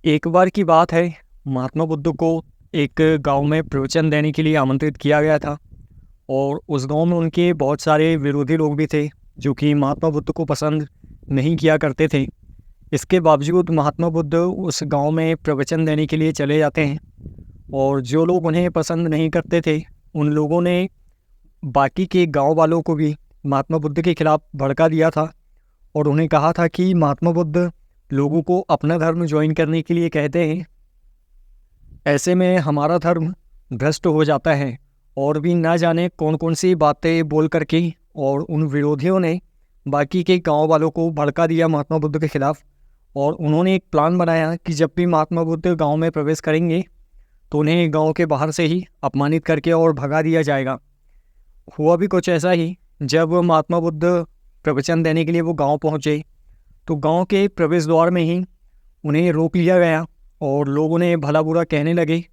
एक बार की बात है, महात्मा बुद्ध को एक गांव में प्रवचन देने के लिए आमंत्रित किया गया था। और उस गांव में उनके बहुत सारे विरोधी लोग भी थे जो कि महात्मा बुद्ध को पसंद नहीं किया करते थे। इसके बावजूद महात्मा बुद्ध उस गांव में प्रवचन देने के लिए चले जाते हैं। और जो लोग उन्हें पसंद नहीं करते थे, उन लोगों ने बाकी के गांव वालों को भी महात्मा बुद्ध के खिलाफ भड़का दिया था और उन्हें कहा था कि महात्मा बुद्ध लोगों को अपना धर्म ज्वाइन करने के लिए कहते हैं। ऐसे में हमारा धर्म भ्रष्ट हो जाता है। और भी ना जाने कौन कौन सी बातें बोल करके और उन विरोधियों ने बाकी के गांव वालों को भड़का दिया महात्मा बुद्ध के खिलाफ। और उन्होंने एक प्लान बनाया कि जब भी महात्मा बुद्ध गांव में प्रवेश करेंगे तो उन्हें गांव के बाहर से ही अपमानित करके और भगा दिया जाएगा। हुआ भी कुछ ऐसा ही। जब महात्मा बुद्ध प्रवचन देने के लिए वो गांव पहुंचे तो गांव के प्रवेश द्वार में ही उन्हें रोक लिया गया और लोग उन्हें भला बुरा कहने लगे।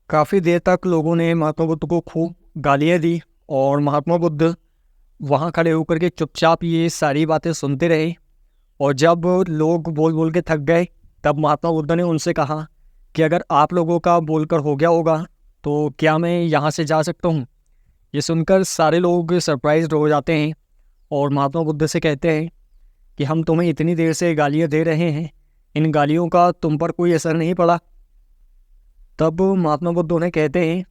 काफ़ी देर तक लोगों ने महात्मा बुद्ध को खूब गालियाँ दी और महात्मा बुद्ध वहाँ खड़े होकर के चुपचाप ये सारी बातें सुनते रहे। और जब लोग बोल बोल के थक गए तब महात्मा बुद्ध ने उनसे कहा कि अगर आप लोगों का बोलकर हो गया होगा तो क्या मैं यहाँ से जा सकता हूँ। ये सुनकर सारे लोग सरप्राइज्ड हो जाते हैं और महात्मा बुद्ध से कहते हैं कि हम तुम्हें इतनी देर से गालियाँ दे रहे हैं, इन गालियों का तुम पर कोई असर नहीं पड़ा। तब महात्मा बुद्ध उन्हें कहते हैं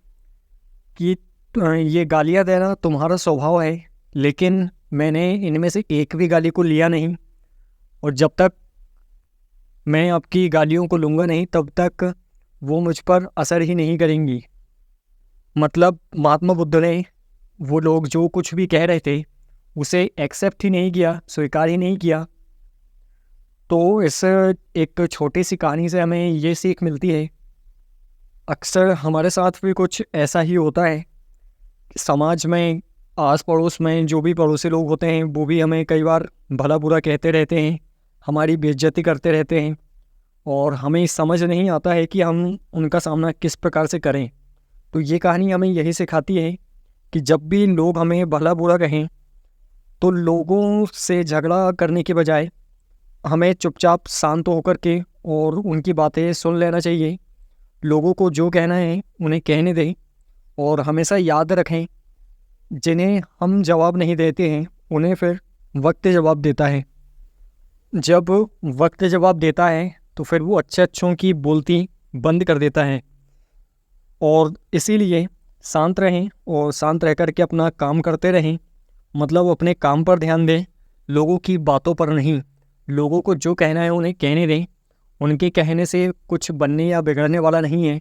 कि ये गालियाँ देना तुम्हारा स्वभाव है, लेकिन मैंने इनमें से एक भी गाली को लिया नहीं और जब तक मैं आपकी गालियों को लूँगा नहीं तब तक वो मुझ पर असर ही नहीं करेंगी। मतलब महात्मा बुद्ध ने वो लोग जो कुछ भी कह रहे थे उसे एक्सेप्ट ही नहीं किया, स्वीकार ही नहीं किया। तो इस एक छोटी सी कहानी से हमें ये सीख मिलती है, अक्सर हमारे साथ भी कुछ ऐसा ही होता है। समाज में, आस पड़ोस में जो भी पड़ोसी लोग होते हैं वो भी हमें कई बार भला बुरा कहते रहते हैं, हमारी बेइज्जती करते रहते हैं और हमें समझ नहीं आता है कि हम उनका सामना किस प्रकार से करें। तो ये कहानी हमें यही सिखाती है कि जब भी लोग हमें भला बुरा कहें तो लोगों से झगड़ा करने के बजाय हमें चुपचाप शांत होकर के और उनकी बातें सुन लेना चाहिए। लोगों को जो कहना है उन्हें कहने दें और हमेशा याद रखें, जिन्हें हम जवाब नहीं देते हैं उन्हें फिर वक्त जवाब देता है। जब वक्त जवाब देता है तो फिर वो अच्छों की बोलती बंद कर देता है। और इसीलिए शांत रहें और शांत रह कर के अपना काम करते रहें। मतलब अपने काम पर ध्यान दें, लोगों की बातों पर नहीं। लोगों को जो कहना है उन्हें कहने दें, उनके कहने से कुछ बनने या बिगड़ने वाला नहीं है।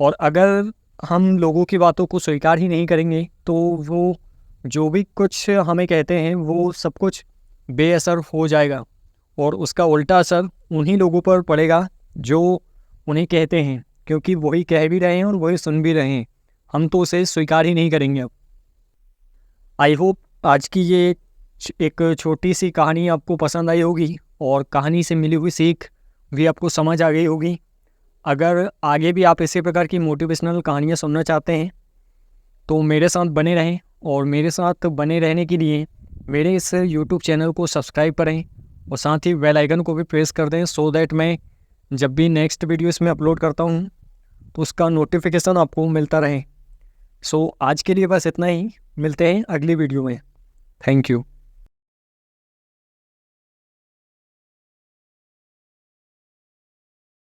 और अगर हम लोगों की बातों को स्वीकार ही नहीं करेंगे तो वो जो भी कुछ हमें कहते हैं वो सब कुछ बेअसर हो जाएगा और उसका उल्टा असर उन्हीं लोगों पर पड़ेगा जो उन्हें कहते हैं, क्योंकि वही कह भी रहे हैं और वही सुन भी रहे हैं। हम तो उसे स्वीकार ही नहीं करेंगे। अब आई होप आज की ये एक छोटी सी कहानी आपको पसंद आई होगी और कहानी से मिली हुई सीख भी आपको समझ आ गई होगी। अगर आगे भी आप इसी प्रकार की मोटिवेशनल कहानियाँ सुनना चाहते हैं तो मेरे साथ बने रहें और मेरे साथ बने रहने के लिए मेरे इस यूट्यूब चैनल को सब्सक्राइब करें और साथ ही बेल आइकन को भी प्रेस कर दें, सो दैट मैं जब भी नेक्स्ट वीडियो इसमें अपलोड करता हूँ तो उसका नोटिफिकेशन आपको मिलता रहे। सो आज के लिए बस इतना ही, मिलते हैं अगली वीडियो में। Thank you.